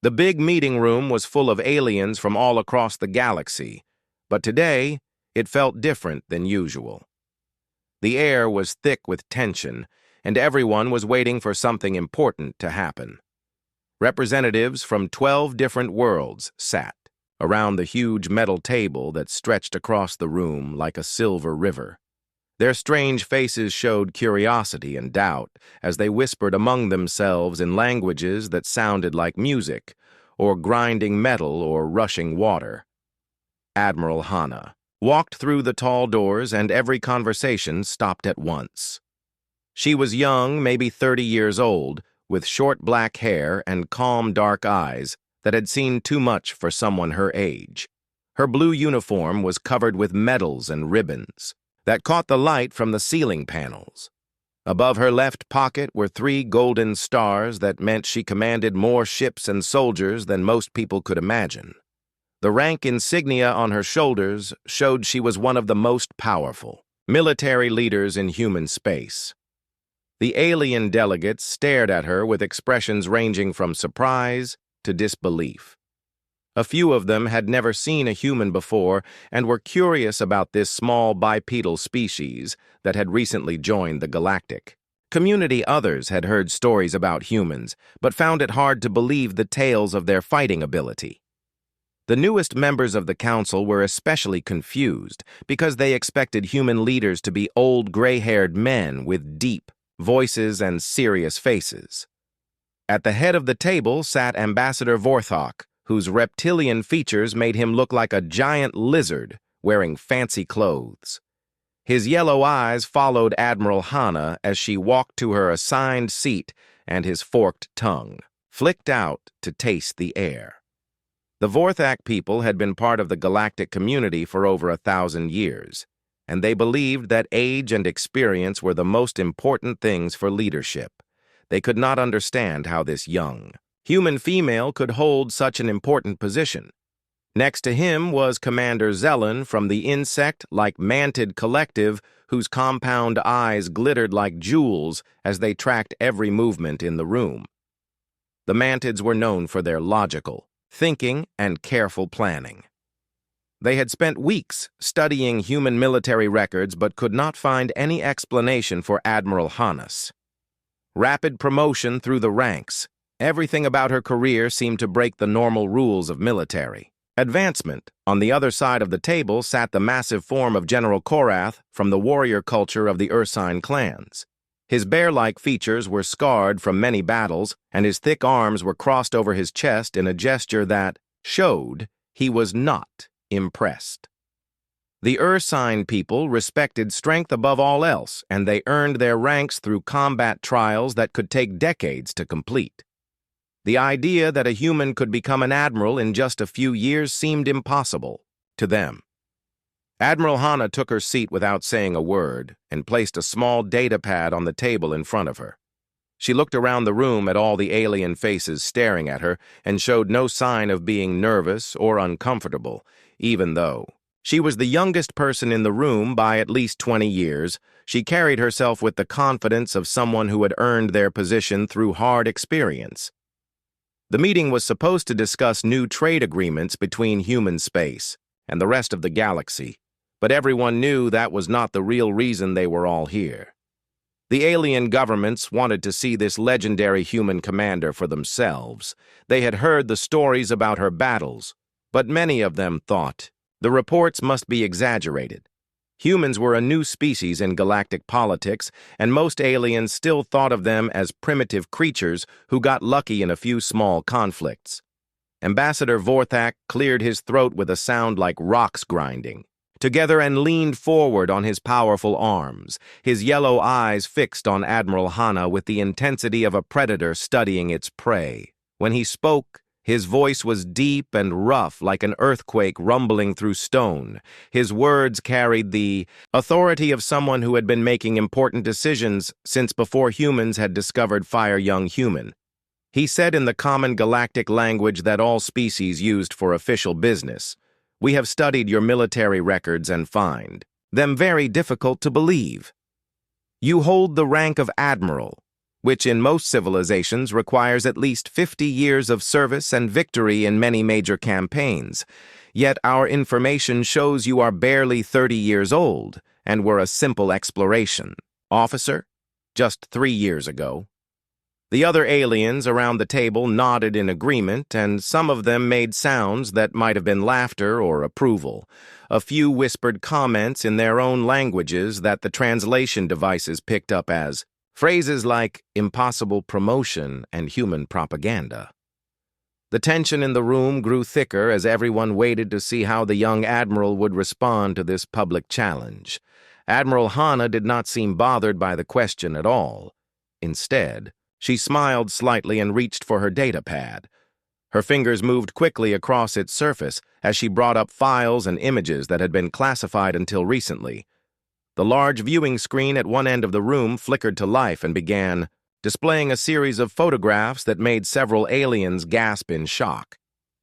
The big meeting room was full of aliens from all across the galaxy, but today it felt different than usual. The air was thick with tension, and everyone was waiting for something important to happen. Representatives from 12 different worlds sat around the huge metal table that stretched across the room like a silver river. Their strange faces showed curiosity and doubt as they whispered among themselves in languages that sounded like music, or grinding metal or rushing water. Admiral Hana walked through the tall doors, and every conversation stopped at once. She was young, maybe 30 years old, with short black hair and calm dark eyes that had seen too much for someone her age. Her blue uniform was covered with medals and ribbons that caught the light from the ceiling panels. Above her left pocket were 3 golden stars that meant she commanded more ships and soldiers than most people could imagine. The rank insignia on her shoulders showed she was one of the most powerful military leaders in human space. The alien delegates stared at her with expressions ranging from surprise to disbelief. A few of them had never seen a human before and were curious about this small bipedal species that had recently joined the galactic community. Others had heard stories about humans, but found it hard to believe the tales of their fighting ability. The newest members of the council were especially confused because they expected human leaders to be old gray-haired men with deep voices and serious faces. At the head of the table sat Ambassador Vorthok, whose reptilian features made him look like a giant lizard wearing fancy clothes. His yellow eyes followed Admiral Hana as she walked to her assigned seat, and his forked tongue flicked out to taste the air. The Vorthak people had been part of the galactic community for over 1,000 years, and they believed that age and experience were the most important things for leadership. They could not understand how this young human female could hold such an important position. Next to him was Commander Zelen from the insect-like mantid collective, whose compound eyes glittered like jewels as they tracked every movement in the room. The mantids were known for their logical thinking and careful planning. They had spent weeks studying human military records but could not find any explanation for Admiral Hana's rapid promotion through the ranks. Everything about her career seemed to break the normal rules of military advancement. On the other side of the table sat the massive form of General Korath from the warrior culture of the Ursine clans. His bear-like features were scarred from many battles, and his thick arms were crossed over his chest in a gesture that showed he was not impressed. The Ursine people respected strength above all else, and they earned their ranks through combat trials that could take decades to complete. The idea that a human could become an admiral in just a few years seemed impossible to them. Admiral Hana took her seat without saying a word and placed a small data pad on the table in front of her. She looked around the room at all the alien faces staring at her and showed no sign of being nervous or uncomfortable, even though she was the youngest person in the room by at least 20 years. She carried herself with the confidence of someone who had earned their position through hard experience. The meeting was supposed to discuss new trade agreements between human space and the rest of the galaxy, but everyone knew that was not the real reason they were all here. The alien governments wanted to see this legendary human commander for themselves. They had heard the stories about her battles, but many of them thought the reports must be exaggerated. Humans were a new species in galactic politics, and most aliens still thought of them as primitive creatures who got lucky in a few small conflicts. Ambassador Vorthak cleared his throat with a sound like rocks grinding together and leaned forward on his powerful arms, his yellow eyes fixed on Admiral Hana with the intensity of a predator studying its prey. When he spoke, his voice was deep and rough like an earthquake rumbling through stone. His words carried the authority of someone who had been making important decisions since before humans had discovered Fire Young Human. He said in the common galactic language that all species used for official business, "We have studied your military records and find them very difficult to believe. You hold the rank of admiral, which in most civilizations requires at least 50 years of service and victory in many major campaigns. Yet our information shows you are barely 30 years old and were a simple exploration. Officer, just 3 years ago. The other aliens around the table nodded in agreement, and some of them made sounds that might have been laughter or approval. A few whispered comments in their own languages that the translation devices picked up as phrases like impossible promotion and human propaganda. The tension in the room grew thicker as everyone waited to see how the young admiral would respond to this public challenge. Admiral Hana did not seem bothered by the question at all. Instead, she smiled slightly and reached for her datapad. Her fingers moved quickly across its surface as she brought up files and images that had been classified until recently. The large viewing screen at one end of the room flickered to life and began displaying a series of photographs that made several aliens gasp in shock.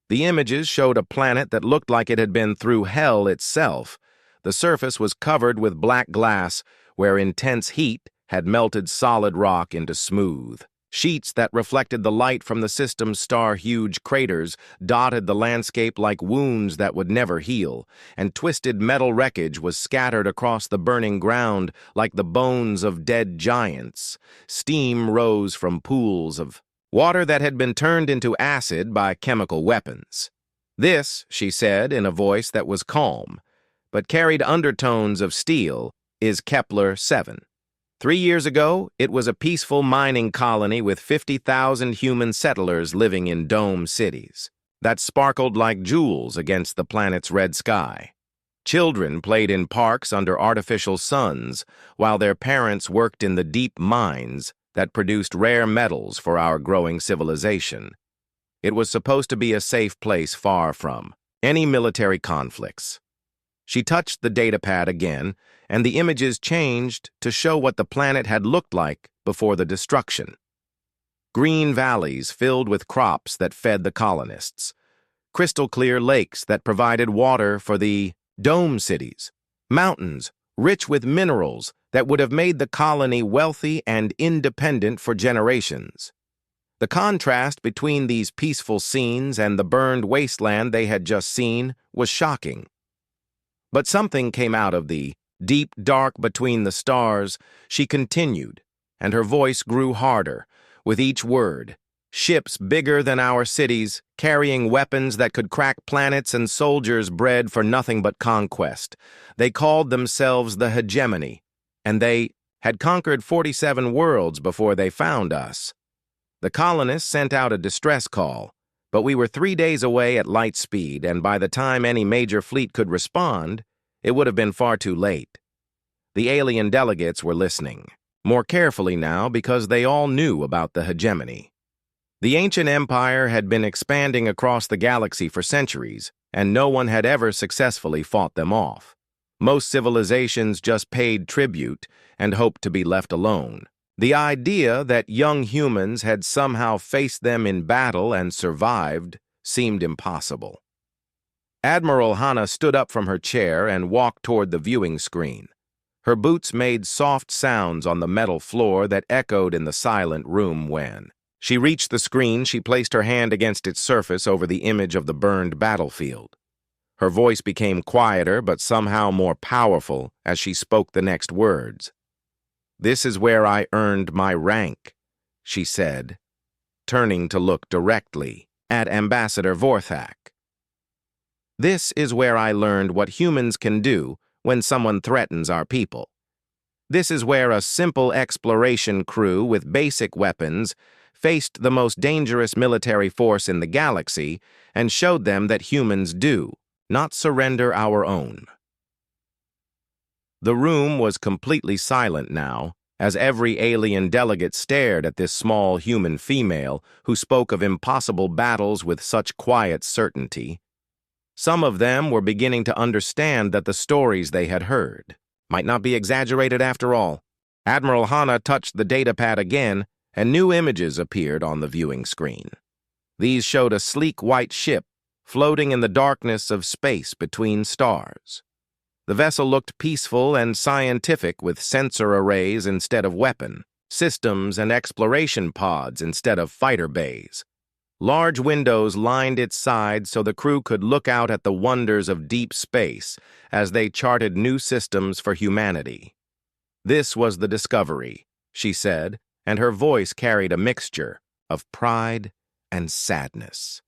The images showed a planet that looked like it had been through hell itself. The surface was covered with black glass, where intense heat had melted solid rock into smooth. Sheets that reflected the light from the system's star-huge craters dotted the landscape like wounds that would never heal, and twisted metal wreckage was scattered across the burning ground like the bones of dead giants. Steam rose from pools of water that had been turned into acid by chemical weapons. "This," she said in a voice that was calm, but carried undertones of steel, "is Kepler 7. 3 years ago, it was a peaceful mining colony with 50,000 human settlers living in dome cities that sparkled like jewels against the planet's red sky. Children played in parks under artificial suns, while their parents worked in the deep mines that produced rare metals for our growing civilization. It was supposed to be a safe place far from any military conflicts." She touched the datapad again, and the images changed to show what the planet had looked like before the destruction. Green valleys filled with crops that fed the colonists. Crystal-clear lakes that provided water for the dome cities. Mountains rich with minerals that would have made the colony wealthy and independent for generations. The contrast between these peaceful scenes and the burned wasteland they had just seen was shocking. But something came out of the deep dark between the stars. She continued, and her voice grew harder with each word. Ships bigger than our cities, carrying weapons that could crack planets and soldiers bred for nothing but conquest. They called themselves the hegemony, and they had conquered 47 worlds before they found us. The colonists sent out a distress call, but we were 3 days away at light speed, and by the time any major fleet could respond, it would have been far too late. The alien delegates were listening, more carefully now because they all knew about the hegemony. The ancient empire had been expanding across the galaxy for centuries, and no one had ever successfully fought them off. Most civilizations just paid tribute and hoped to be left alone. The idea that young humans had somehow faced them in battle and survived seemed impossible. Admiral Hana stood up from her chair and walked toward the viewing screen. Her boots made soft sounds on the metal floor that echoed in the silent room when she reached the screen. She placed her hand against its surface over the image of the burned battlefield. Her voice became quieter but somehow more powerful as she spoke the next words. "This is where I earned my rank," she said, turning to look directly at Ambassador Vorthak. "This is where I learned what humans can do when someone threatens our people. This is where a simple exploration crew with basic weapons faced the most dangerous military force in the galaxy and showed them that humans do not surrender our own." The room was completely silent now, as every alien delegate stared at this small human female who spoke of impossible battles with such quiet certainty. Some of them were beginning to understand that the stories they had heard might not be exaggerated after all. Admiral Hana touched the datapad again, and new images appeared on the viewing screen. These showed a sleek white ship floating in the darkness of space between stars. The vessel looked peaceful and scientific with sensor arrays instead of weapon. systems and exploration pods instead of fighter bays. Large windows lined its sides so the crew could look out at the wonders of deep space as they charted new systems for humanity. "This was the discovery," she said, and her voice carried a mixture of pride and sadness.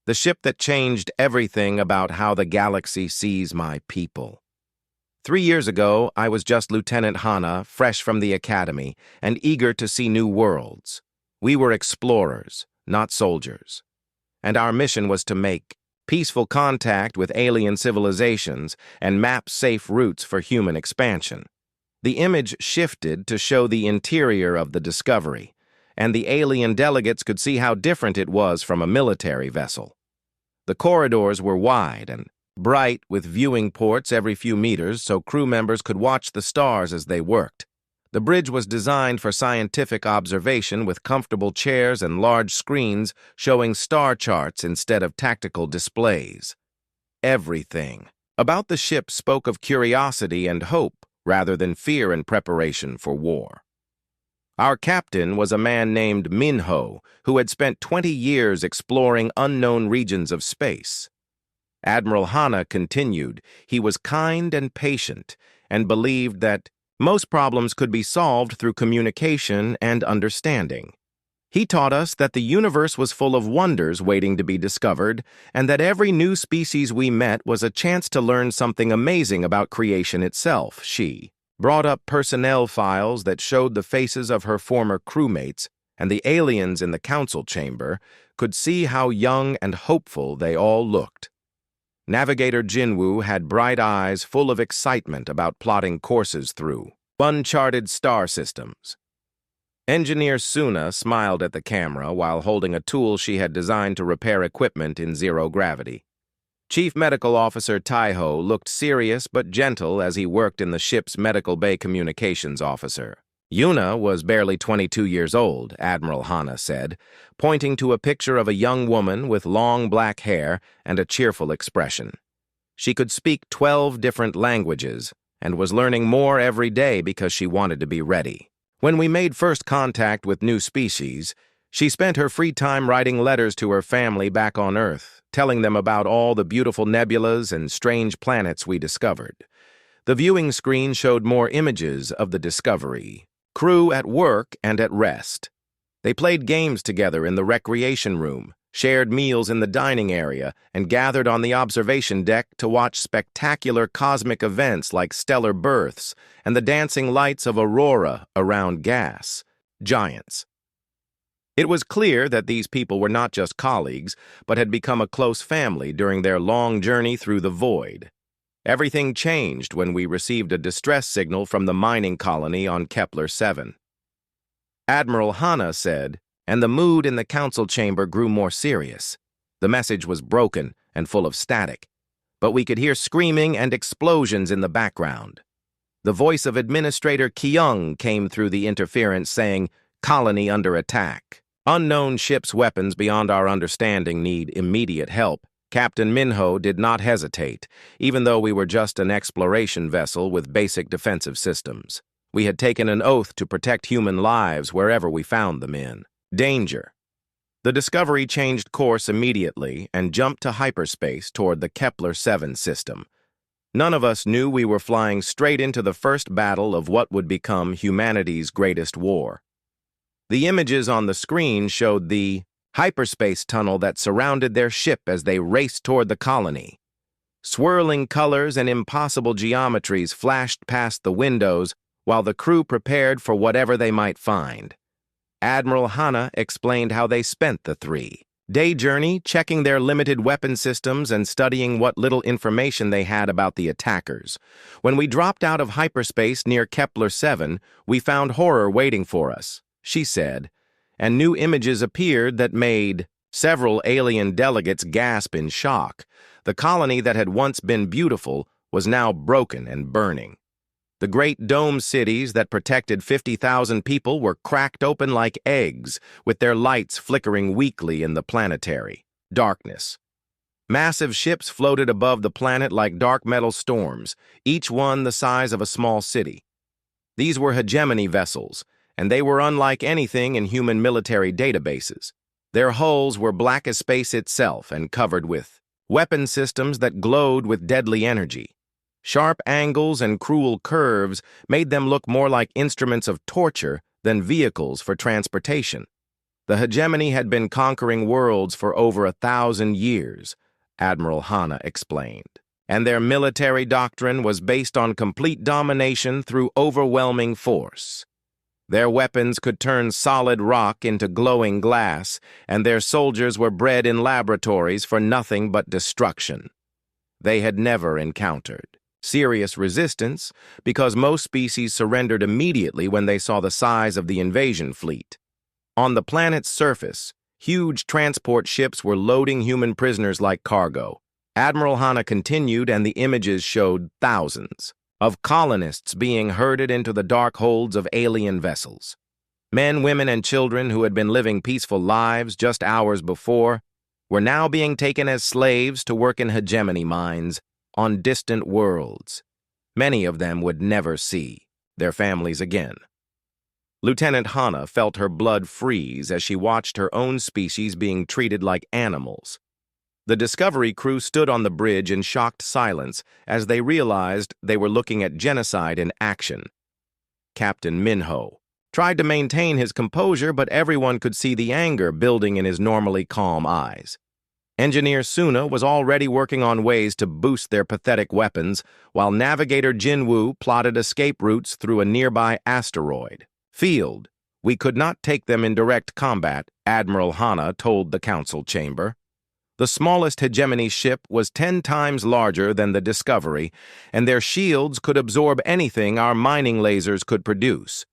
"The ship that changed everything about how the galaxy sees my people." 3 years ago, I was just Lieutenant Hana, fresh from the academy, and eager to see new worlds. We were explorers, not soldiers. And our mission was to make peaceful contact with alien civilizations and map safe routes for human expansion. The image shifted to show the interior of the Discovery, and the alien delegates could see how different it was from a military vessel. The corridors were wide and bright, with viewing ports every few meters so crew members could watch the stars as they worked. The bridge was designed for scientific observation with comfortable chairs and large screens showing star charts instead of tactical displays. Everything about the ship spoke of curiosity and hope rather than fear and preparation for war. Our captain was a man named Minho, who had spent 20 years exploring unknown regions of space. Admiral Hana continued, he was kind and patient and believed that most problems could be solved through communication and understanding. He taught us that the universe was full of wonders waiting to be discovered, and that every new species we met was a chance to learn something amazing about creation itself. She brought up personnel files that showed the faces of her former crewmates, and the aliens in the council chamber could see how young and hopeful they all looked. Navigator Jinwoo had bright eyes full of excitement about plotting courses through uncharted star systems. Engineer Suna smiled at the camera while holding a tool she had designed to repair equipment in zero gravity. Chief Medical Officer Taiho looked serious but gentle as he worked in the ship's medical bay communications officer. Yuna was barely 22 years old, Admiral Hana said, pointing to a picture of a young woman with long black hair and a cheerful expression. She could speak 12 different languages and was learning more every day because she wanted to be ready. When we made first contact with new species, she spent her free time writing letters to her family back on Earth, telling them about all the beautiful nebulas and strange planets we discovered. The viewing screen showed more images of the Discovery. Crew at work and at rest. They played games together in the recreation room, shared meals in the dining area, and gathered on the observation deck to watch spectacular cosmic events like stellar births and the dancing lights of aurora around gas giants. It was clear that these people were not just colleagues, but had become a close family during their long journey through the void. Everything changed when we received a distress signal from the mining colony on Kepler 7. Admiral Hana said, and the mood in the council chamber grew more serious. The message was broken and full of static, but we could hear screaming and explosions in the background. The voice of Administrator Kyung came through the interference saying, "Colony under attack. Unknown ship's weapons beyond our understanding need immediate help." Captain Minho did not hesitate, even though we were just an exploration vessel with basic defensive systems. We had taken an oath to protect human lives wherever we found them in danger. The Discovery changed course immediately and jumped to hyperspace toward the Kepler 7 system. None of us knew we were flying straight into the first battle of what would become humanity's greatest war. The images on the screen showed the hyperspace tunnel that surrounded their ship as they raced toward the colony. Swirling colors and impossible geometries flashed past the windows while the crew prepared for whatever they might find. Admiral Hana explained how they spent the 3-day journey, checking their limited weapon systems and studying what little information they had about the attackers. When we dropped out of hyperspace near Kepler 7, we found horror waiting for us, she said, and new images appeared that made several alien delegates gasp in shock. The colony that had once been beautiful was now broken and burning. The great dome cities that protected 50,000 people were cracked open like eggs, with their lights flickering weakly in the planetary darkness. Massive ships floated above the planet like dark metal storms, each one the size of a small city. These were hegemony vessels, and they were unlike anything in human military databases. Their hulls were black as space itself and covered with weapon systems that glowed with deadly energy. Sharp angles and cruel curves made them look more like instruments of torture than vehicles for transportation. The hegemony had been conquering worlds for over 1,000 years, Admiral Hanna explained, and their military doctrine was based on complete domination through overwhelming force. Their weapons could turn solid rock into glowing glass, and their soldiers were bred in laboratories for nothing but destruction. They had never encountered serious resistance because most species surrendered immediately when they saw the size of the invasion fleet. On the planet's surface, huge transport ships were loading human prisoners like cargo. Admiral Hanna continued, and the images showed thousands of colonists being herded into the dark holds of alien vessels. Men, women, and children who had been living peaceful lives just hours before were now being taken as slaves to work in hegemony mines on distant worlds. Many of them would never see their families again. Lieutenant Hanna felt her blood freeze as she watched her own species being treated like animals. The Discovery crew stood on the bridge in shocked silence as they realized they were looking at genocide in action. Captain Minho tried to maintain his composure, but everyone could see the anger building in his normally calm eyes. Engineer Suna was already working on ways to boost their pathetic weapons, while Navigator Jinwoo plotted escape routes through a nearby asteroid field. We could not take them in direct combat, Admiral Hanna told the council chamber. The smallest hegemony ship was 10 times larger than the Discovery, and their shields could absorb anything our mining lasers could produce.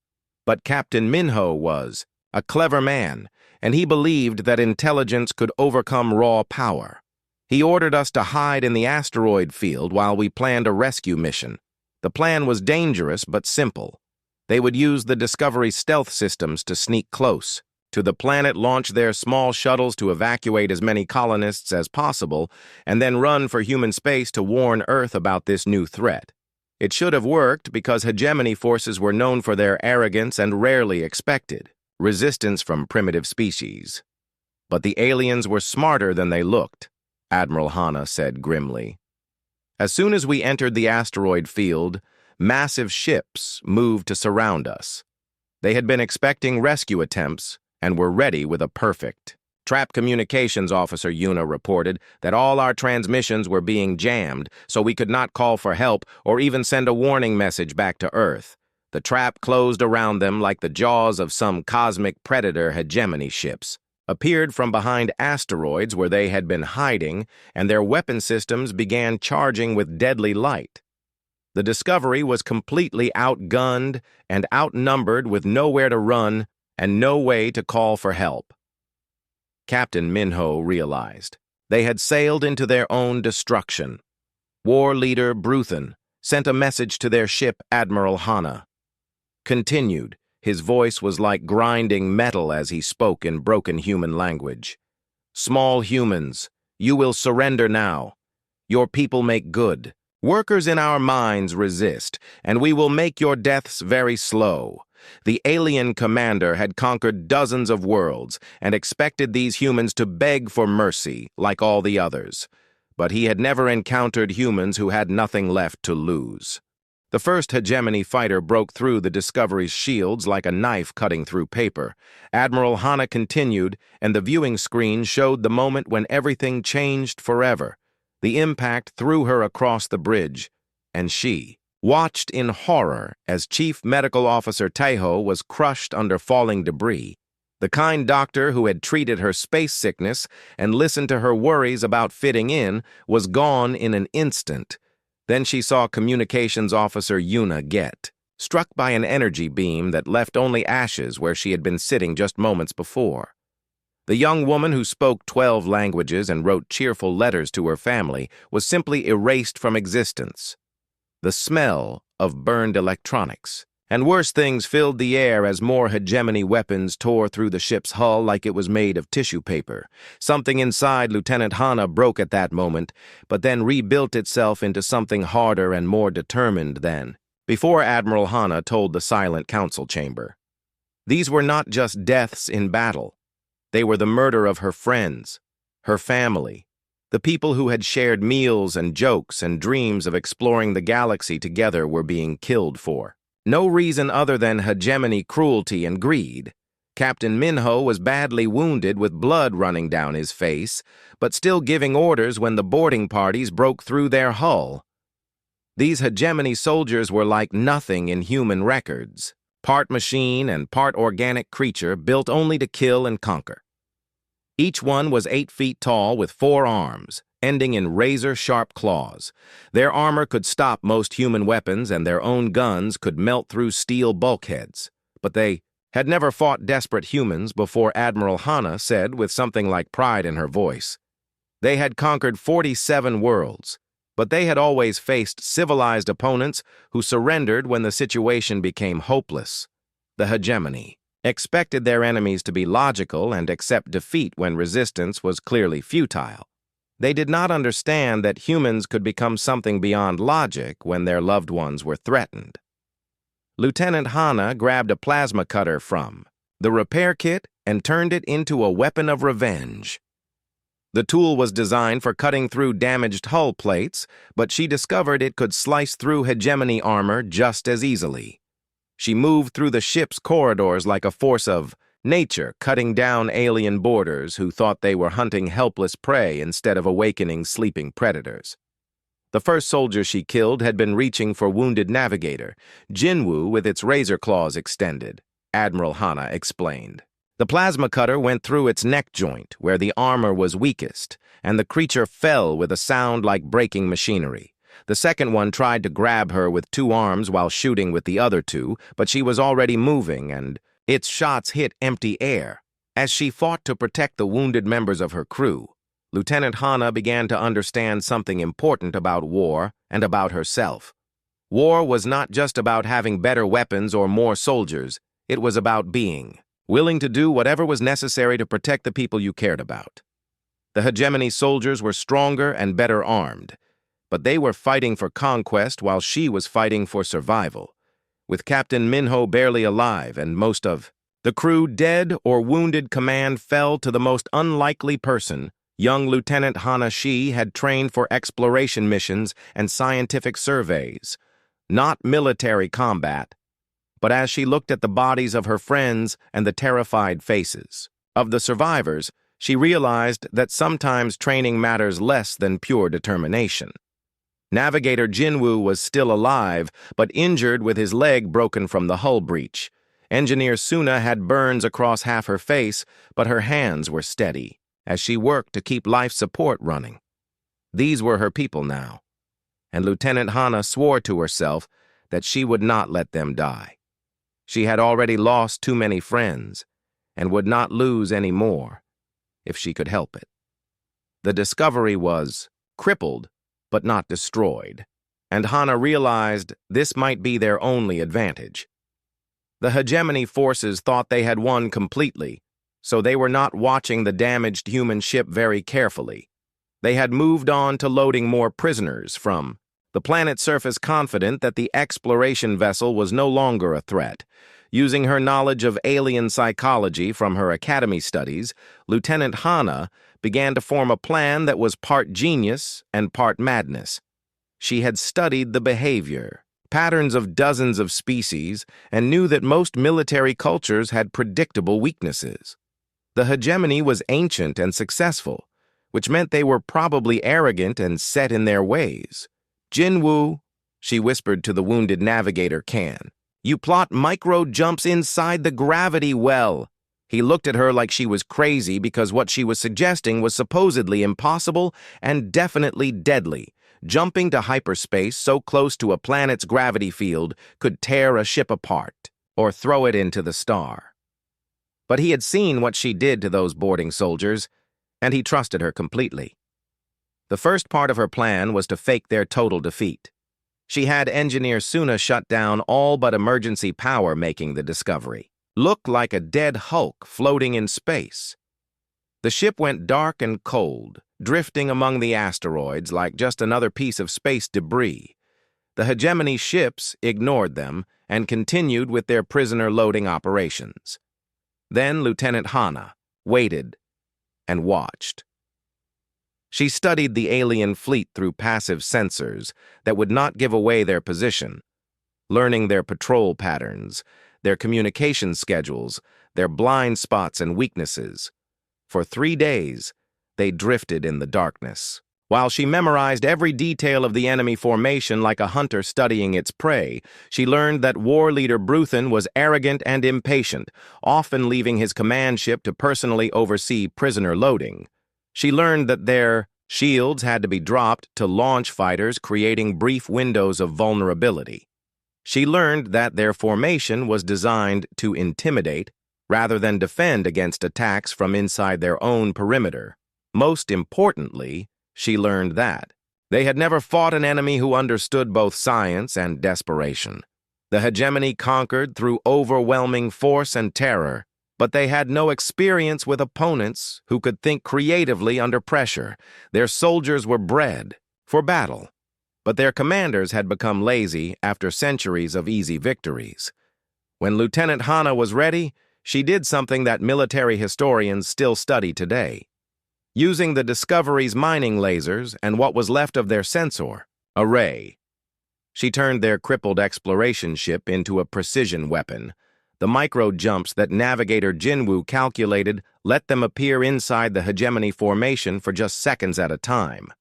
But Captain Minho was a clever man, and he believed that intelligence could overcome raw power. He ordered us to hide in the asteroid field while we planned a rescue mission. The plan was dangerous but simple. They would use the Discovery stealth systems to sneak close to the planet, launch their small shuttles to evacuate as many colonists as possible, and then run for human space to warn Earth about this new threat. It should have worked because hegemony forces were known for their arrogance and rarely expected resistance from primitive species. But the aliens were smarter than they looked, Admiral Hanna said grimly. As soon as we entered the asteroid field, massive ships moved to surround us. They had been expecting rescue attempts and were ready with a perfect trap. Communications Officer Yuna reported that all our transmissions were being jammed, so we could not call for help or even send a warning message back to Earth. The trap closed around them like the jaws of some cosmic predator. Hegemony ships appeared from behind asteroids where they had been hiding, and their weapon systems began charging with deadly light. The Discovery was completely outgunned and outnumbered, with nowhere to run and no way to call for help. Captain Minho realized they had sailed into their own destruction. War leader Bruthen sent a message to their ship. Admiral Hanna continued. His voice was like grinding metal as he spoke in broken human language. Small humans, you will surrender now. Your people make good. Workers in our mines resist, and we will make your deaths very slow. The alien commander had conquered dozens of worlds and expected these humans to beg for mercy like all the others. But he had never encountered humans who had nothing left to lose. The first hegemony fighter broke through the Discovery's shields like a knife cutting through paper. Admiral Hanna continued, and the viewing screen showed the moment when everything changed forever. The impact threw her across the bridge, and she watched in horror as Chief Medical Officer Taeho was crushed under falling debris. The kind doctor who had treated her space sickness and listened to her worries about fitting in was gone in an instant. Then she saw Communications Officer Yuna get struck by an energy beam that left only ashes where she had been sitting just moments before. The young woman who spoke 12 languages and wrote cheerful letters to her family was simply erased from existence. The smell of burned electronics and worse things filled the air as more hegemony weapons tore through the ship's hull like it was made of tissue paper. Something inside Lieutenant Hanna broke at that moment, but then rebuilt itself into something harder and more determined than before. Admiral Hanna told the silent council chamber. These were not just deaths in battle. They were the murder of her friends, her family, the people who had shared meals and jokes and dreams of exploring the galaxy together were being killed for no reason other than hegemony, cruelty, and greed. Captain Minho was badly wounded with blood running down his face, but still giving orders when the boarding parties broke through their hull. These hegemony soldiers were like nothing in human records, part machine and part organic creature built only to kill and conquer. Each one was 8 feet tall with 4 arms, ending in razor-sharp claws. Their armor could stop most human weapons and their own guns could melt through steel bulkheads. But they had never fought desperate humans before Admiral Hana said with something like pride in her voice. They had conquered 47 worlds, but they had always faced civilized opponents who surrendered when the situation became hopeless. The hegemony expected their enemies to be logical and accept defeat when resistance was clearly futile. They did not understand that humans could become something beyond logic when their loved ones were threatened. Lieutenant Hana grabbed a plasma cutter from the repair kit and turned it into a weapon of revenge. The tool was designed for cutting through damaged hull plates, but she discovered it could slice through hegemony armor just as easily. She moved through the ship's corridors like a force of nature, cutting down alien boarders who thought they were hunting helpless prey instead of awakening sleeping predators. The first soldier she killed had been reaching for wounded navigator, Jinwoo with its razor claws extended, Admiral Hana explained. The plasma cutter went through its neck joint, where the armor was weakest, and the creature fell with a sound like breaking machinery. The second one tried to grab her with 2 arms while shooting with the other 2, but she was already moving, and its shots hit empty air. As she fought to protect the wounded members of her crew, Lieutenant Hana began to understand something important about war and about herself. War was not just about having better weapons or more soldiers. It was about being willing to do whatever was necessary to protect the people you cared about. The hegemony soldiers were stronger and better armed, but they were fighting for conquest while she was fighting for survival. With Captain Minho barely alive and most of the crew dead or wounded, command fell to the most unlikely person. Young Lieutenant Hana Shi had trained for exploration missions and scientific surveys, not military combat. But as she looked at the bodies of her friends and the terrified faces of the survivors, she realized that sometimes training matters less than pure determination. Navigator Jinwoo was still alive, but injured with his leg broken from the hull breach. Engineer Suna had burns across half her face, but her hands were steady as she worked to keep life support running. These were her people now, and Lieutenant Hana swore to herself that she would not let them die. She had already lost too many friends and would not lose any more if she could help it. The Discovery was crippled but not destroyed, and Hana realized this might be their only advantage. The hegemony forces thought they had won completely, so they were not watching the damaged human ship very carefully. They had moved on to loading more prisoners from the planet's surface, confident that the exploration vessel was no longer a threat. Using her knowledge of alien psychology from her academy studies, Lieutenant Hana began to form a plan that was part genius and part madness. She had studied the behavior patterns of dozens of species and knew that most military cultures had predictable weaknesses. The hegemony was ancient and successful, which meant they were probably arrogant and set in their ways. Jinwoo, she whispered to the wounded navigator Kan, you plot micro jumps inside the gravity well. He looked at her like she was crazy because what she was suggesting was supposedly impossible and definitely deadly. Jumping to hyperspace so close to a planet's gravity field could tear a ship apart or throw it into the star. But he had seen what she did to those boarding soldiers, and he trusted her completely. The first part of her plan was to fake their total defeat. She had Engineer Suna shut down all but emergency power, making the Discovery look like a dead hulk floating in space. The ship went dark and cold, drifting among the asteroids like just another piece of space debris. the hegemony ships ignored them and continued with their prisoner-loading operations. Then Lieutenant Hana waited and watched. She studied the alien fleet through passive sensors that would not give away their position, learning their patrol patterns, their communication schedules, their blind spots and weaknesses. For 3 days, they drifted in the darkness. While she memorized every detail of the enemy formation like a hunter studying its prey, she learned that war leader Bruthen was arrogant and impatient, often leaving his command ship to personally oversee prisoner loading. She learned that their shields had to be dropped to launch fighters, creating brief windows of vulnerability. She learned that their formation was designed to intimidate rather than defend against attacks from inside their own perimeter. Most importantly, she learned that they had never fought an enemy who understood both science and desperation. The hegemony conquered through overwhelming force and terror, but they had no experience with opponents who could think creatively under pressure. Their soldiers were bred for battle, but their commanders had become lazy after centuries of easy victories. When Lieutenant Hana was ready, she did something that military historians still study today. Using the Discovery's mining lasers and what was left of their sensor array, she turned their crippled exploration ship into a precision weapon. The micro-jumps that Navigator Jinwoo calculated let them appear inside the hegemony formation for just seconds at a time.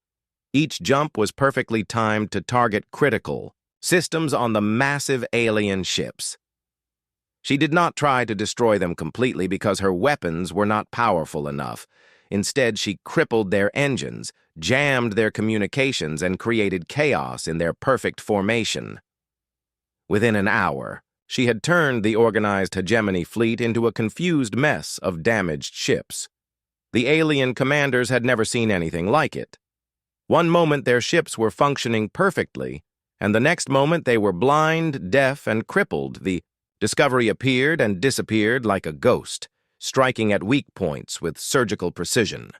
Each jump was perfectly timed to target critical systems on the massive alien ships. She did not try to destroy them completely because her weapons were not powerful enough. Instead, she crippled their engines, jammed their communications, and created chaos in their perfect formation. Within an hour, she had turned the organized hegemony fleet into a confused mess of damaged ships. The alien commanders had never seen anything like it. One moment their ships were functioning perfectly, and the next moment they were blind, deaf, and crippled. The Discovery appeared and disappeared like a ghost, striking at weak points with surgical precision.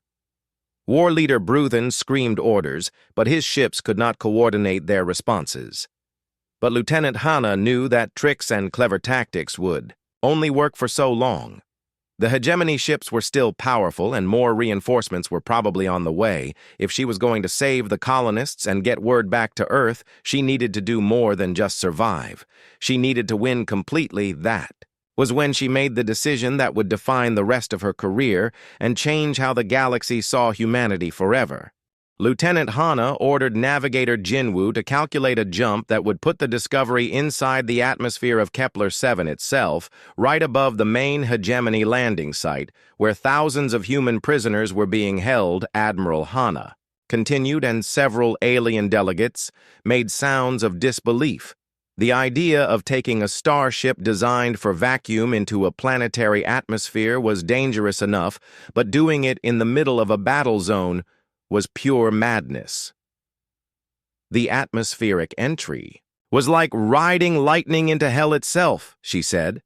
War leader Bruthen screamed orders, but his ships could not coordinate their responses. But Lieutenant Hana knew that tricks and clever tactics would only work for so long. The hegemony ships were still powerful, and more reinforcements were probably on the way. If she was going to save the colonists and get word back to Earth, she needed to do more than just survive. She needed to win completely. That was when she made the decision that would define the rest of her career and change how the galaxy saw humanity forever. Lieutenant Hana ordered Navigator Jinwoo to calculate a jump that would put the Discovery inside the atmosphere of Kepler-7 itself, right above the main hegemony landing site, where thousands of human prisoners were being held. Admiral Hana continued, and several alien delegates made sounds of disbelief. The idea of taking a starship designed for vacuum into a planetary atmosphere was dangerous enough, but doing it in the middle of a battle zone was pure madness. The atmospheric entry was like riding lightning into hell itself, she said.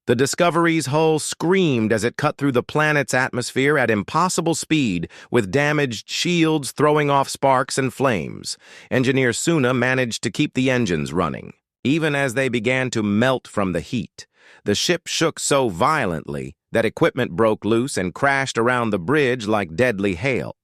The Discovery's hull screamed as it cut through the planet's atmosphere at impossible speed, with damaged shields throwing off sparks and flames. Engineer Suna managed to keep the engines running, even as they began to melt from the heat. The ship shook so violently that equipment broke loose and crashed around the bridge like deadly hail.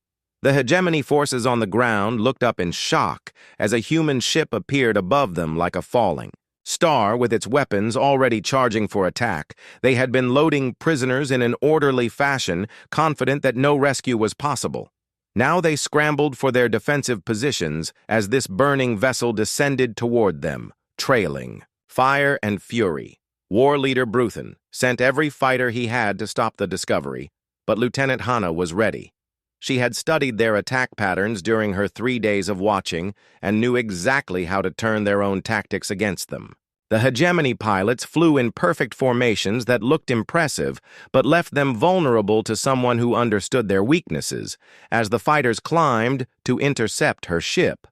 The hegemony forces on the ground looked up in shock as a human ship appeared above them like a falling star with its weapons already charging for attack. They had been loading prisoners in an orderly fashion, confident that no rescue was possible. Now they scrambled for their defensive positions as this burning vessel descended toward them, trailing. Fire and fury. War leader Bruthen sent every fighter he had to stop the Discovery, but Lieutenant Hana was ready. She had studied their attack patterns during her 3 days of watching and knew exactly how to turn their own tactics against them. The hegemony pilots flew in perfect formations that looked impressive, but left them vulnerable to someone who understood their weaknesses, as the fighters climbed to intercept her ship.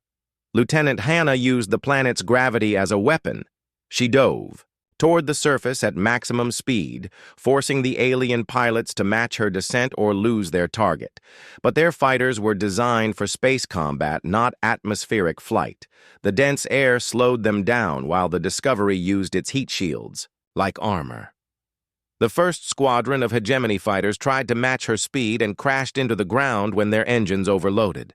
Lieutenant Hana used the planet's gravity as a weapon. She dove, toward the surface at maximum speed, forcing the alien pilots to match her descent or lose their target. But their fighters were designed for space combat, not atmospheric flight. The dense air slowed them down while the Discovery used its heat shields, like armor. The first squadron of hegemony fighters tried to match her speed and crashed into the ground when their engines overloaded.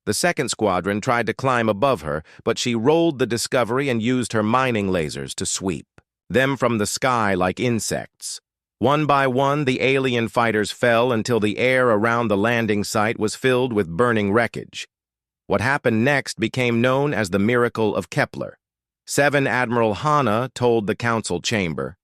The second squadron tried to climb above her, but she rolled the Discovery and used her mining lasers to sweep them from the sky like insects. One by one, the alien fighters fell until the air around the landing site was filled with burning wreckage. What happened next became known as the Miracle of Kepler. 7 Admiral Hanna told the council chamber,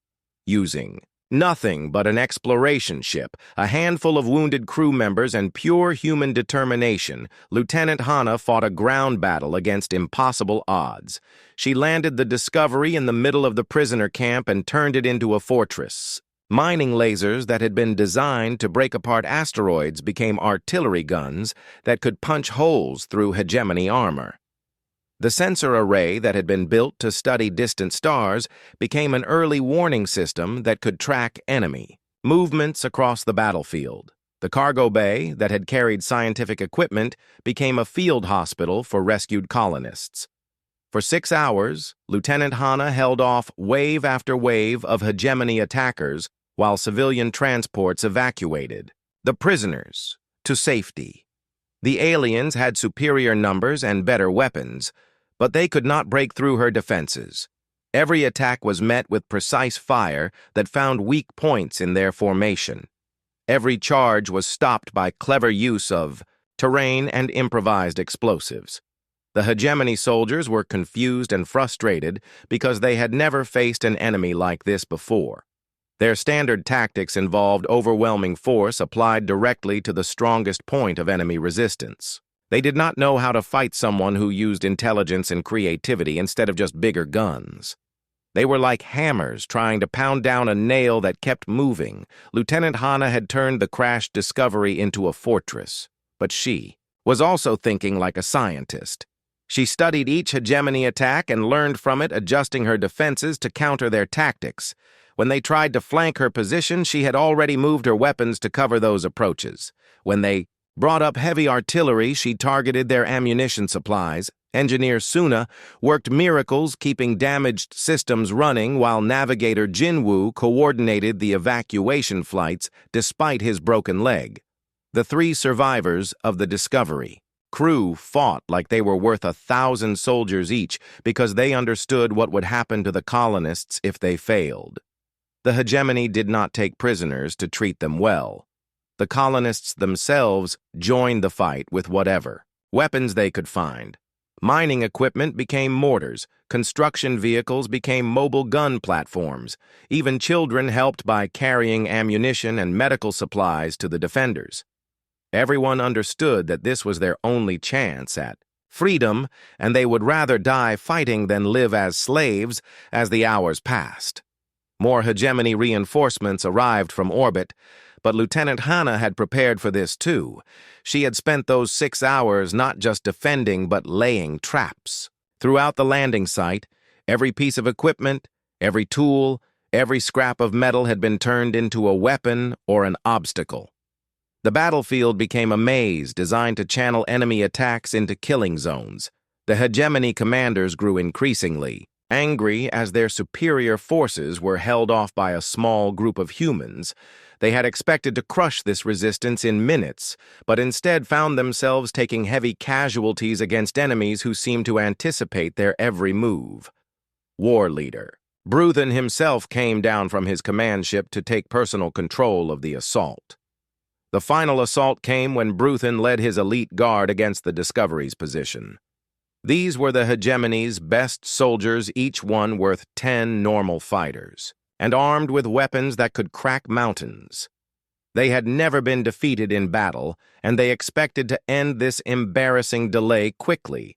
using nothing but an exploration ship, a handful of wounded crew members, and pure human determination, Lieutenant Hanna fought a ground battle against impossible odds. She landed the Discovery in the middle of the prisoner camp and turned it into a fortress. Mining lasers that had been designed to break apart asteroids became artillery guns that could punch holes through hegemony armor. The sensor array that had been built to study distant stars became an early warning system that could track enemy movements across the battlefield. The cargo bay that had carried scientific equipment became a field hospital for rescued colonists. For 6 hours, Lieutenant Hanna held off wave after wave of hegemony attackers while civilian transports evacuated the prisoners to safety. The aliens had superior numbers and better weapons, but they could not break through her defenses. Every attack was met with precise fire that found weak points in their formation. Every charge was stopped by clever use of terrain and improvised explosives. The hegemony soldiers were confused and frustrated because they had never faced an enemy like this before. Their standard tactics involved overwhelming force applied directly to the strongest point of enemy resistance. They did not know how to fight someone who used intelligence and creativity instead of just bigger guns. They were like hammers trying to pound down a nail that kept moving. Lieutenant Hanna had turned the crashed Discovery into a fortress, but she was also thinking like a scientist. She studied each hegemony attack and learned from it, adjusting her defenses to counter their tactics. When they tried to flank her position, she had already moved her weapons to cover those approaches. When they brought up heavy artillery, she targeted their ammunition supplies. Engineer Suna worked miracles keeping damaged systems running while Navigator Jinwoo coordinated the evacuation flights despite his broken leg. The 3 survivors of the Discovery crew fought like they were worth 1,000 soldiers each because they understood what would happen to the colonists if they failed. The hegemony did not take prisoners to treat them well. The colonists themselves joined the fight with whatever weapons they could find. Mining equipment became mortars, construction vehicles became mobile gun platforms, even children helped by carrying ammunition and medical supplies to the defenders. Everyone understood that this was their only chance at freedom, and they would rather die fighting than live as slaves as the hours passed. More hegemony reinforcements arrived from orbit, but Lieutenant Hanna had prepared for this too. She had spent those 6 hours not just defending but laying traps. Throughout the landing site, every piece of equipment, every tool, every scrap of metal had been turned into a weapon or an obstacle. The battlefield became a maze designed to channel enemy attacks into killing zones. The hegemony commanders grew increasingly angry as their superior forces were held off by a small group of humans. They had expected to crush this resistance in minutes, but instead found themselves taking heavy casualties against enemies who seemed to anticipate their every move. War leader Bruthen himself came down from his command ship to take personal control of the assault. The final assault came when Bruthen led his elite guard against the Discovery's position. These were the hegemony's best soldiers, each one worth 10 normal fighters, and armed with weapons that could crack mountains. They had never been defeated in battle, and they expected to end this embarrassing delay quickly.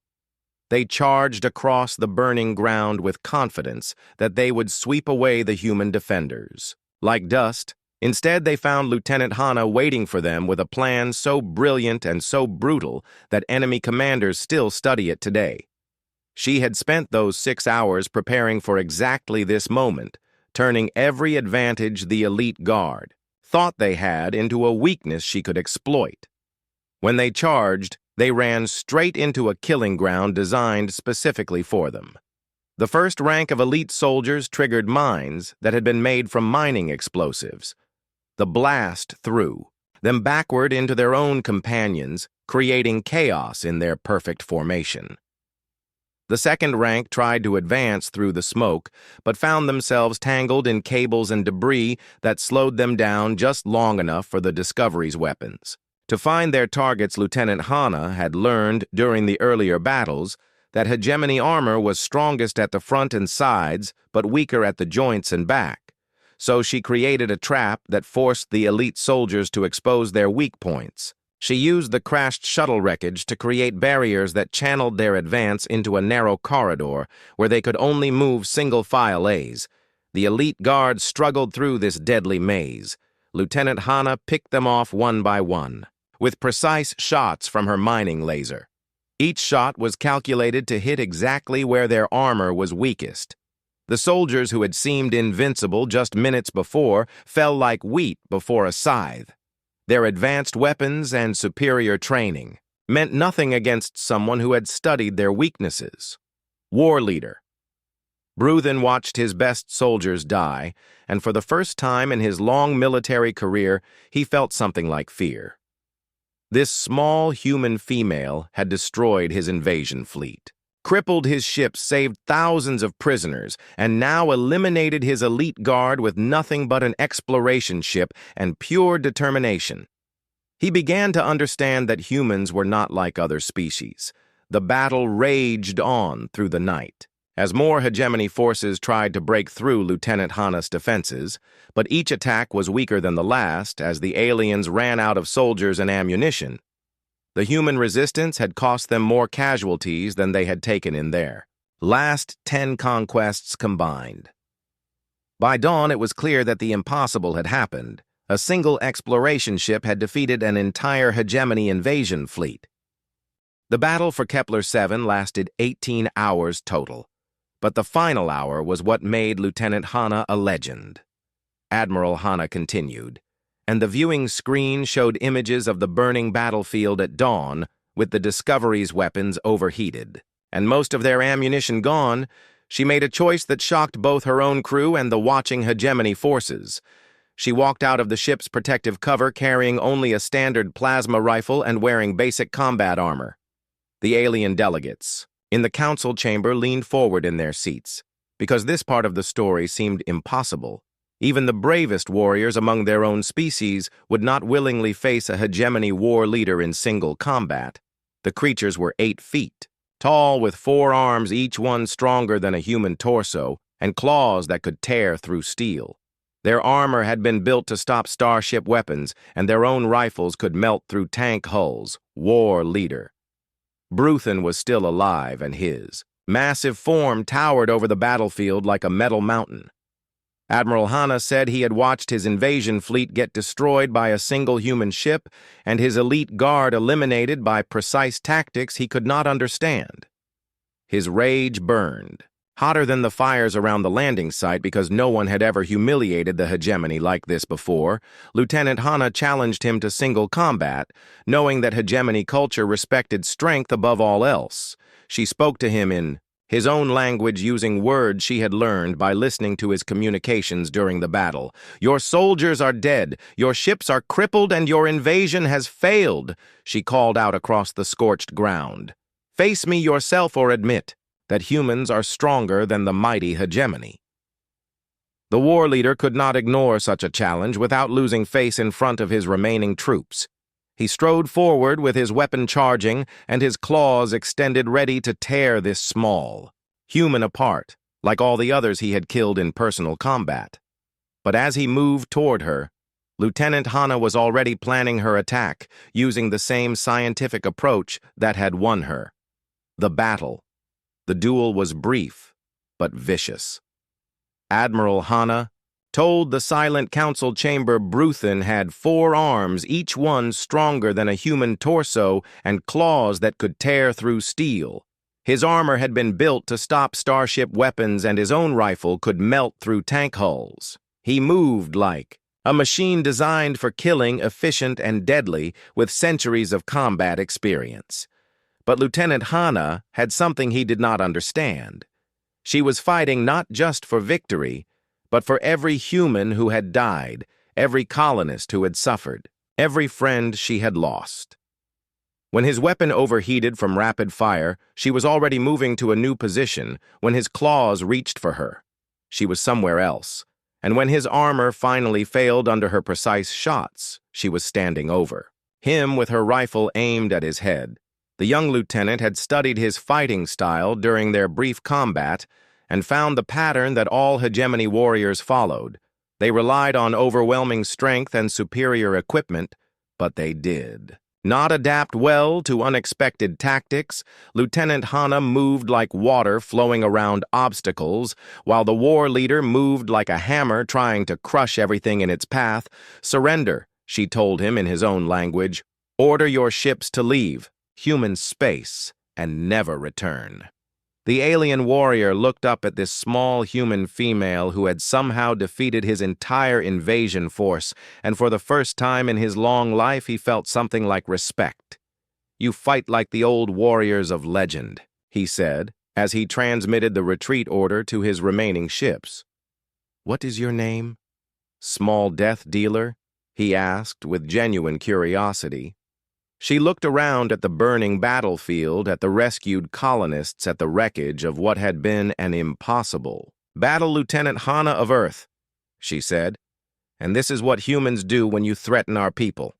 They charged across the burning ground with confidence that they would sweep away the human defenders. Like dust, instead they found Lieutenant Hanna waiting for them with a plan so brilliant and so brutal that enemy commanders still study it today. She had spent those 6 hours preparing for exactly this moment, turning every advantage the elite guard thought they had into a weakness she could exploit. When they charged, they ran straight into a killing ground designed specifically for them. The first rank of elite soldiers triggered mines that had been made from mining explosives. The blast threw them backward into their own companions, creating chaos in their perfect formation. The second rank tried to advance through the smoke, but found themselves tangled in cables and debris that slowed them down just long enough for the Discovery's weapons. To find their targets, Lieutenant Hana had learned during the earlier battles that hegemony armor was strongest at the front and sides, but weaker at the joints and back. So she created a trap that forced the elite soldiers to expose their weak points. She used the crashed shuttle wreckage to create barriers that channeled their advance into a narrow corridor where they could only move single-file A's. The elite guards struggled through this deadly maze. Lieutenant Hana picked them off one by one, with precise shots from her mining laser. Each shot was calculated to hit exactly where their armor was weakest. The soldiers who had seemed invincible just minutes before fell like wheat before a scythe. Their advanced weapons and superior training meant nothing against someone who had studied their weaknesses. War leader. Bruthen watched his best soldiers die, and for the first time in his long military career, he felt something like fear. This small human female had destroyed his invasion fleet, crippled his ships, saved thousands of prisoners, and now eliminated his elite guard with nothing but an exploration ship and pure determination. He began to understand that humans were not like other species. The battle raged on through the night, as more hegemony forces tried to break through Lieutenant Hana's defenses, but each attack was weaker than the last as the aliens ran out of soldiers and ammunition. The human resistance had cost them more casualties than they had taken in their last 10 conquests combined. By dawn, it was clear that the impossible had happened. A single exploration ship had defeated an entire hegemony invasion fleet. The battle for Kepler 7 lasted 18 hours total, but the final hour was what made Lieutenant Hana a legend. Admiral Hana continued, and the viewing screen showed images of the burning battlefield at dawn with the Discovery's weapons overheated, and most of their ammunition gone. She made a choice that shocked both her own crew and the watching hegemony forces. She walked out of the ship's protective cover carrying only a standard plasma rifle and wearing basic combat armor. The alien delegates in the council chamber leaned forward in their seats, because this part of the story seemed impossible. Even the bravest warriors among their own species would not willingly face a hegemony war leader in single combat. The creatures were 8 feet, tall with 4 arms, each one stronger than a human torso, and claws that could tear through steel. Their armor had been built to stop starship weapons, and their own rifles could melt through tank hulls. War leader. Bruthen was still alive, and his massive form towered over the battlefield like a metal mountain. Admiral Hana said he had watched his invasion fleet get destroyed by a single human ship and his elite guard eliminated by precise tactics he could not understand. His rage burned, hotter than the fires around the landing site because no one had ever humiliated the hegemony like this before. Lieutenant Hana challenged him to single combat, knowing that hegemony culture respected strength above all else. She spoke to him in his own language, using words she had learned by listening to his communications during the battle. "Your soldiers are dead, your ships are crippled, and your invasion has failed," she called out across the scorched ground. "Face me yourself or admit that humans are stronger than the mighty hegemony." The war leader could not ignore such a challenge without losing face in front of his remaining troops. He strode forward with his weapon charging and his claws extended, ready to tear this small human apart, like all the others he had killed in personal combat. But as he moved toward her, Lieutenant Hana was already planning her attack, using the same scientific approach that had won her. The battle. The duel was brief, but vicious. Admiral Hana told the silent council chamber Bruthen had 4 arms, each one stronger than a human torso, and claws that could tear through steel. His armor had been built to stop starship weapons, and his own rifle could melt through tank hulls. He moved like a machine designed for killing, efficient and deadly, with centuries of combat experience. But Lieutenant Hana had something he did not understand. She was fighting not just for victory, but for every human who had died, every colonist who had suffered, every friend she had lost. When his weapon overheated from rapid fire, she was already moving to a new position when his claws reached for her. She was somewhere else, and when his armor finally failed under her precise shots, she was standing over him with her rifle aimed at his head. The young lieutenant had studied his fighting style during their brief combat and found the pattern that all hegemony warriors followed. They relied on overwhelming strength and superior equipment, but they did not adapt well to unexpected tactics. Lieutenant Hana moved like water flowing around obstacles, while the war leader moved like a hammer trying to crush everything in its path. "Surrender," she told him in his own language. "Order your ships to leave human space and never return." The alien warrior looked up at this small human female who had somehow defeated his entire invasion force, and for the first time in his long life he felt something like respect. "You fight like the old warriors of legend," he said, as he transmitted the retreat order to his remaining ships. "What is your name?" "Small Death Dealer?" he asked with genuine curiosity. She looked around at the burning battlefield, at the rescued colonists, at the wreckage of what had been an impossible. "Battle Lieutenant Hana of Earth," she said, "and this is what humans do when you threaten our people."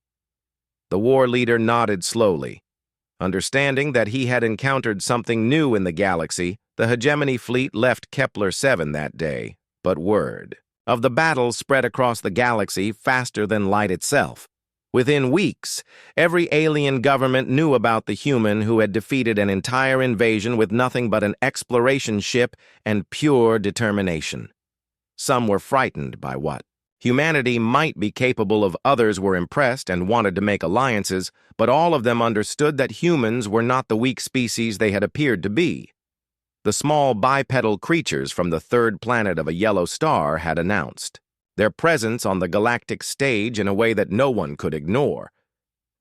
The war leader nodded slowly. Understanding that he had encountered something new in the galaxy, the hegemony fleet left Kepler 7 that day, but word of the battle spread across the galaxy faster than light itself. Within weeks, every alien government knew about the human who had defeated an entire invasion with nothing but an exploration ship and pure determination. Some were frightened by what humanity might be capable of, others were impressed and wanted to make alliances, but all of them understood that humans were not the weak species they had appeared to be. The small bipedal creatures from the third planet of a yellow star had announced their presence on the galactic stage in a way that no one could ignore.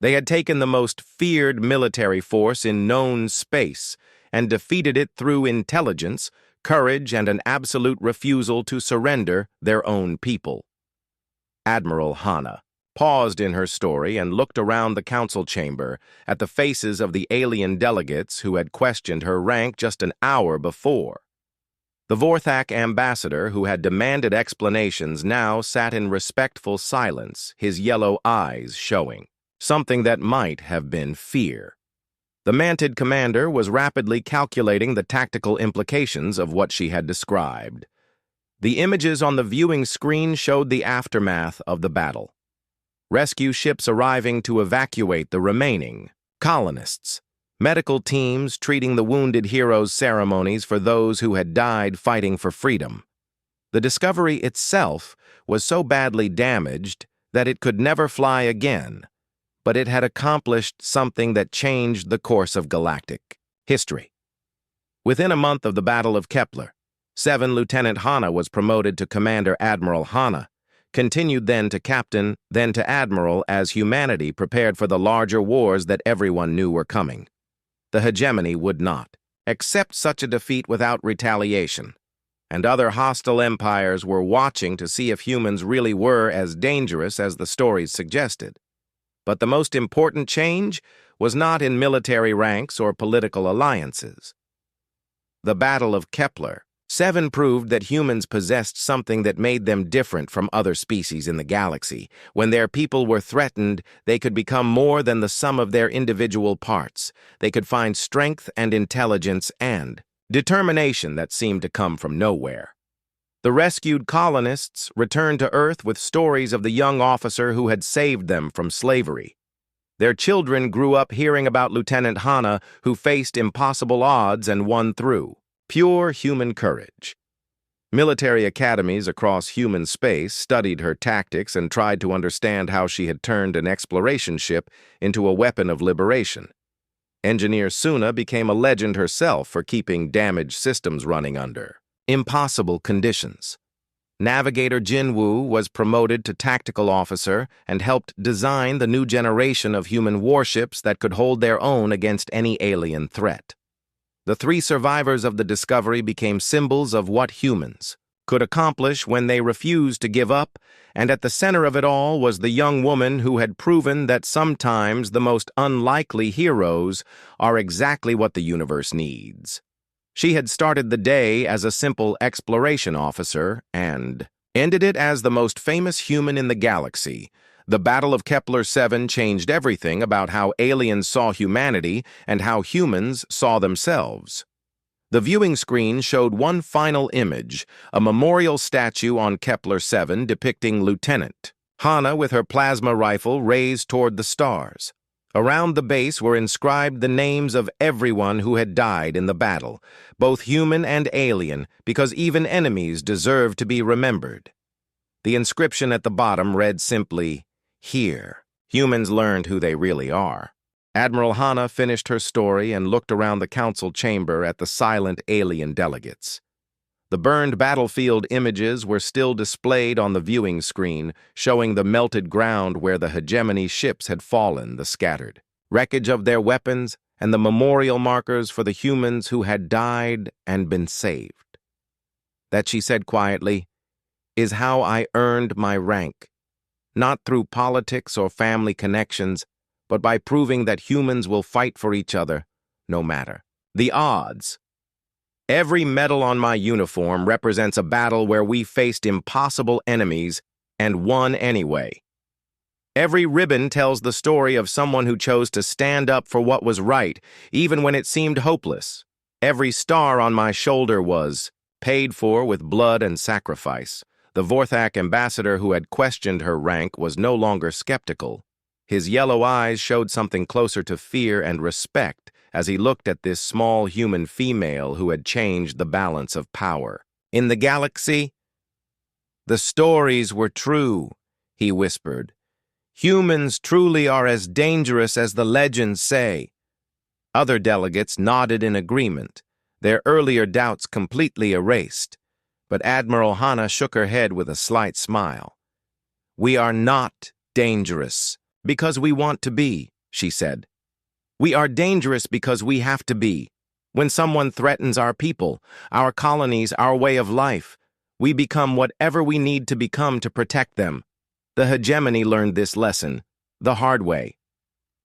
They had taken the most feared military force in known space and defeated it through intelligence, courage, and an absolute refusal to surrender their own people. Admiral Hana paused in her story and looked around the council chamber at the faces of the alien delegates who had questioned her rank just an hour before. The Vorthak ambassador, who had demanded explanations, now sat in respectful silence, his yellow eyes showing something that might have been fear. The Mantid commander was rapidly calculating the tactical implications of what she had described. The images on the viewing screen showed the aftermath of the battle. Rescue ships arriving to evacuate the remaining colonists. Medical teams treating the wounded heroes' ceremonies for those who had died fighting for freedom. The Discovery itself was so badly damaged that it could never fly again, but it had accomplished something that changed the course of galactic history. Within a month of the Battle of Kepler, 7 Lieutenant Hana was promoted to Commander Admiral Hana, continued then to Captain, then to Admiral, as humanity prepared for the larger wars that everyone knew were coming. The hegemony would not accept such a defeat without retaliation, and other hostile empires were watching to see if humans really were as dangerous as the stories suggested. But the most important change was not in military ranks or political alliances. The Battle of Kepler 7 proved that humans possessed something that made them different from other species in the galaxy. When their people were threatened, they could become more than the sum of their individual parts. They could find strength and intelligence and determination that seemed to come from nowhere. The rescued colonists returned to Earth with stories of the young officer who had saved them from slavery. Their children grew up hearing about Lieutenant Hana, who faced impossible odds and won through pure human courage. Military academies across human space studied her tactics and tried to understand how she had turned an exploration ship into a weapon of liberation. Engineer Suna became a legend herself for keeping damaged systems running under impossible conditions. Navigator Jinwoo was promoted to tactical officer and helped design the new generation of human warships that could hold their own against any alien threat. The three survivors of the discovery became symbols of what humans could accomplish when they refused to give up, and at the center of it all was the young woman who had proven that sometimes the most unlikely heroes are exactly what the universe needs. She had started the day as a simple exploration officer and ended it as the most famous human in the galaxy. The Battle of Kepler-7 changed everything about how aliens saw humanity and how humans saw themselves. The viewing screen showed one final image, a memorial statue on Kepler-7 depicting Lieutenant Hana with her plasma rifle raised toward the stars. Around the base were inscribed the names of everyone who had died in the battle, both human and alien, because even enemies deserve to be remembered. The inscription at the bottom read simply, "Here, humans learned who they really are." Admiral Hana finished her story and looked around the council chamber at the silent alien delegates. The burned battlefield images were still displayed on the viewing screen, showing the melted ground where the hegemony ships had fallen, the scattered wreckage of their weapons, and the memorial markers for the humans who had died and been saved. That, she said quietly, is how I earned my rank, not through politics or family connections, but by proving that humans will fight for each other, no matter the odds. Every medal on my uniform represents a battle where we faced impossible enemies and won anyway. Every ribbon tells the story of someone who chose to stand up for what was right, even when it seemed hopeless. Every star on my shoulder was paid for with blood and sacrifice. The Vorthak ambassador who had questioned her rank was no longer skeptical. His yellow eyes showed something closer to fear and respect as he looked at this small human female who had changed the balance of power. In the galaxy, the stories were true, he whispered. Humans truly are as dangerous as the legends say. Other delegates nodded in agreement, their earlier doubts completely erased. But Admiral Hana shook her head with a slight smile. We are not dangerous because we want to be, she said. We are dangerous because we have to be. When someone threatens our people, our colonies, our way of life, we become whatever we need to become to protect them. The hegemony learned this lesson the hard way.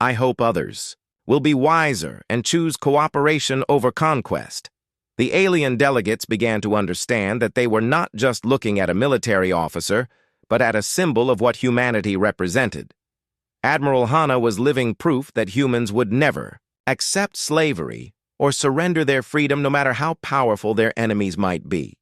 I hope others will be wiser and choose cooperation over conquest. The alien delegates began to understand that they were not just looking at a military officer, but at a symbol of what humanity represented. Admiral Hana was living proof that humans would never accept slavery or surrender their freedom no matter how powerful their enemies might be.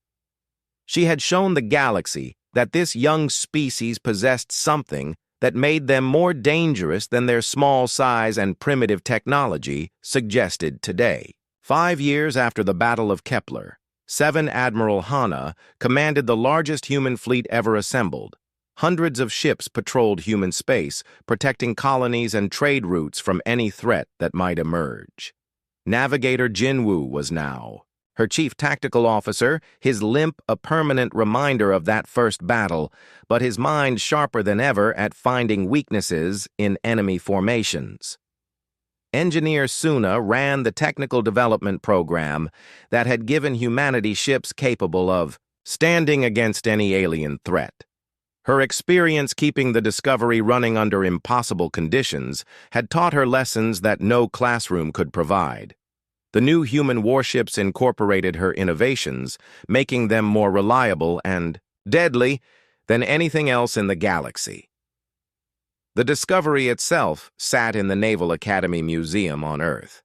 She had shown the galaxy that this young species possessed something that made them more dangerous than their small size and primitive technology suggested today. 5 years after the Battle of Kepler, 7 Admiral Hana commanded the largest human fleet ever assembled. Hundreds of ships patrolled human space, protecting colonies and trade routes from any threat that might emerge. Navigator Jinwoo was now her chief tactical officer, his limp a permanent reminder of that first battle, but his mind sharper than ever at finding weaknesses in enemy formations. Engineer Suna ran the technical development program that had given humanity ships capable of standing against any alien threat. Her experience keeping the Discovery running under impossible conditions had taught her lessons that no classroom could provide. The new human warships incorporated her innovations, making them more reliable and deadly than anything else in the galaxy. The Discovery itself sat in the Naval Academy Museum on Earth,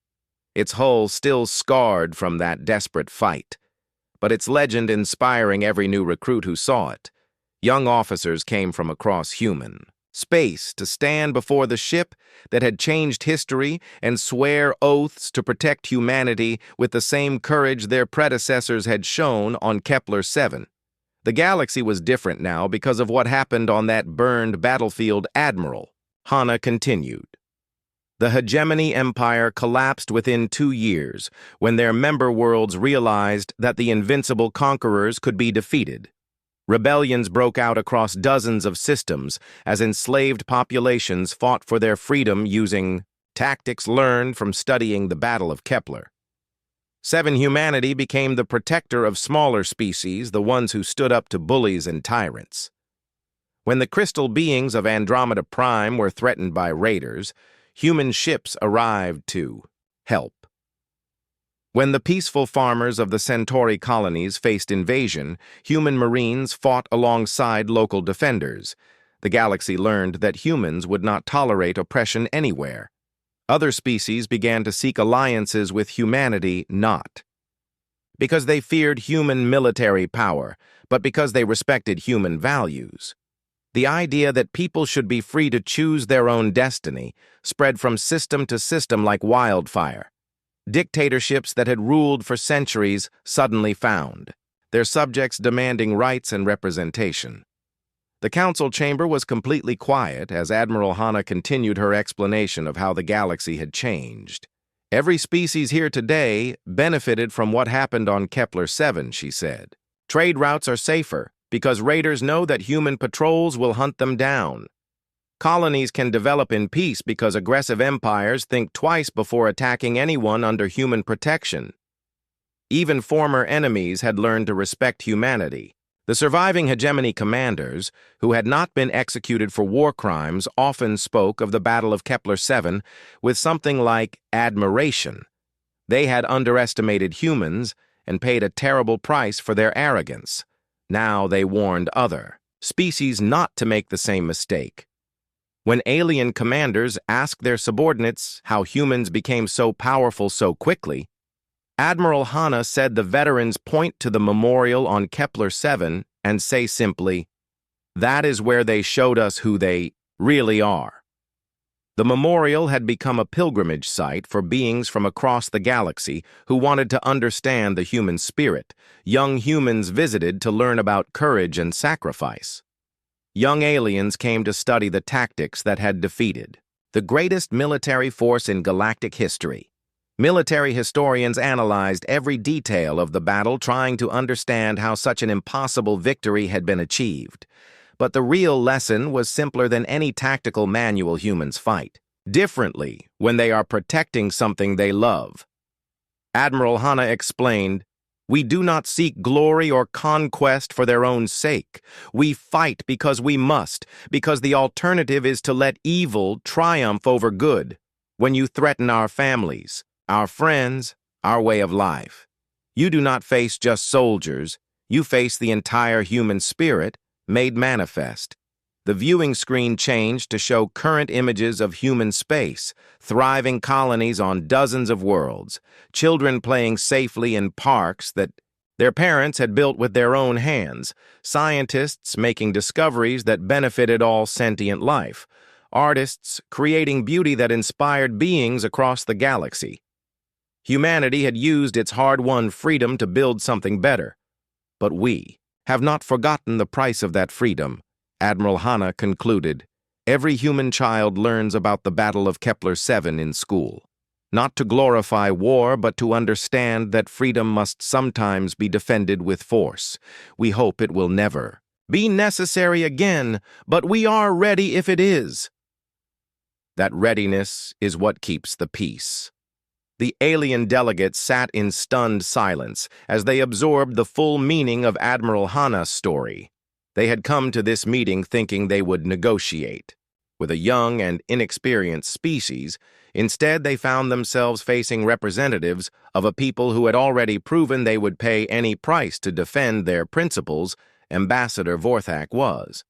its hull still scarred from that desperate fight, but its legend inspiring every new recruit who saw it. Young officers came from across human space to stand before the ship that had changed history and swear oaths to protect humanity with the same courage their predecessors had shown on Kepler-7. The galaxy was different now because of what happened on that burned battlefield, Admiral Hana continued. The hegemony empire collapsed within 2 years when their member worlds realized that the invincible conquerors could be defeated. Rebellions broke out across dozens of systems as enslaved populations fought for their freedom using tactics learned from studying the Battle of Kepler. 7 Humanity became the protector of smaller species, the ones who stood up to bullies and tyrants. When the crystal beings of Andromeda Prime were threatened by raiders, human ships arrived to help. When the peaceful farmers of the Centauri colonies faced invasion, human marines fought alongside local defenders. The galaxy learned that humans would not tolerate oppression anywhere. Other species began to seek alliances with humanity, not because they feared human military power, but because they respected human values. The idea that people should be free to choose their own destiny spread from system to system like wildfire. Dictatorships that had ruled for centuries suddenly found their subjects demanding rights and representation. The council chamber was completely quiet as Admiral Hana continued her explanation of how the galaxy had changed. Every species here today benefited from what happened on Kepler 7, she said. Trade routes are safer because raiders know that human patrols will hunt them down. Colonies can develop in peace because aggressive empires think twice before attacking anyone under human protection. Even former enemies had learned to respect humanity. The surviving hegemony commanders, who had not been executed for war crimes, often spoke of the Battle of Kepler 7 with something like admiration. They had underestimated humans and paid a terrible price for their arrogance. Now they warned other species not to make the same mistake. When alien commanders asked their subordinates how humans became so powerful so quickly, Admiral Hana said the veterans point to the memorial on Kepler 7 and say simply, "That is where they showed us who they really are." The memorial had become a pilgrimage site for beings from across the galaxy who wanted to understand the human spirit. Young humans visited to learn about courage and sacrifice. Young aliens came to study the tactics that had defeated the greatest military force in galactic history. Military historians analyzed every detail of the battle, trying to understand how such an impossible victory had been achieved. But the real lesson was simpler than any tactical manual humans fight differently when they are protecting something they love. Admiral Hana explained, "We do not seek glory or conquest for their own sake. We fight because we must, because the alternative is to let evil triumph over good. When you threaten our families, our friends, our way of life, you do not face just soldiers, you face the entire human spirit made manifest." The viewing screen changed to show current images of human space, thriving colonies on dozens of worlds, children playing safely in parks that their parents had built with their own hands, scientists making discoveries that benefited all sentient life, artists creating beauty that inspired beings across the galaxy. Humanity had used its hard-won freedom to build something better. But we have not forgotten the price of that freedom, Admiral Hana concluded. Every human child learns about the Battle of Kepler 7 in school. Not to glorify war, but to understand that freedom must sometimes be defended with force. We hope it will never be necessary again, but we are ready if it is. That readiness is what keeps the peace. The alien delegates sat in stunned silence as they absorbed the full meaning of Admiral Hana's story. They had come to this meeting thinking they would negotiate with a young and inexperienced species. Instead, they found themselves facing representatives of a people who had already proven they would pay any price to defend their principles. Ambassador Vorthak was